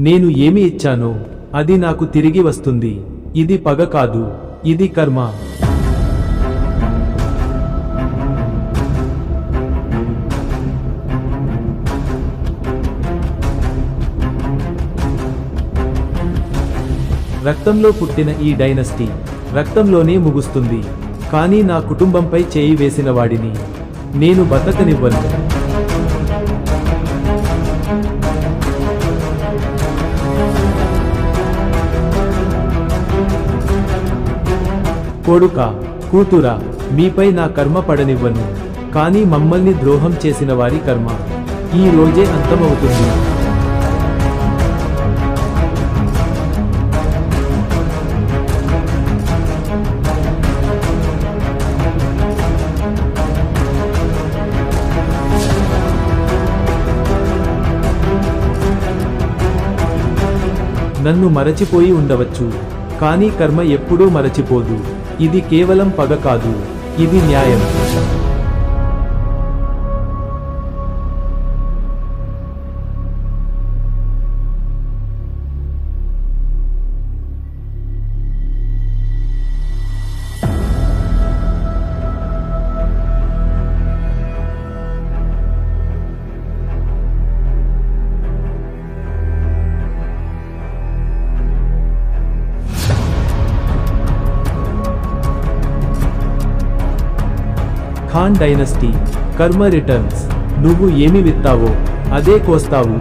నేను ఏమి ఇచ్చానో అది నాకు తిరిగి వస్తుంది. ఇది పగ కాదు, ఇది కర్మ. రక్తంలో పుట్టిన ఈ డైనస్టీ రక్తంలోనే ముగుస్తుంది. కానీ నా కుటుంబంపై చేయి వేసిన వాడిని నేను బతకనివ్వను. కొడుకా, కూతురా, మీపై నా కర్మ పడనివ్వను. కానీ మమ్మల్ని ద్రోహం చేసిన వారి కర్మ ఈ రోజే అంతమవుతుంది. నన్ను మరచిపోయి ఉండవచ్చు, కానీ కర్మ ఎప్పుడూ మరచిపోదు. ఇది కేవలం పగ కాదు, ఇది న్యాయం. ఖాన్ డైనస్టీ, కర్మ రిటర్న్స్. నువ్వు ఏమి విత్తావో అదే కోస్తావు.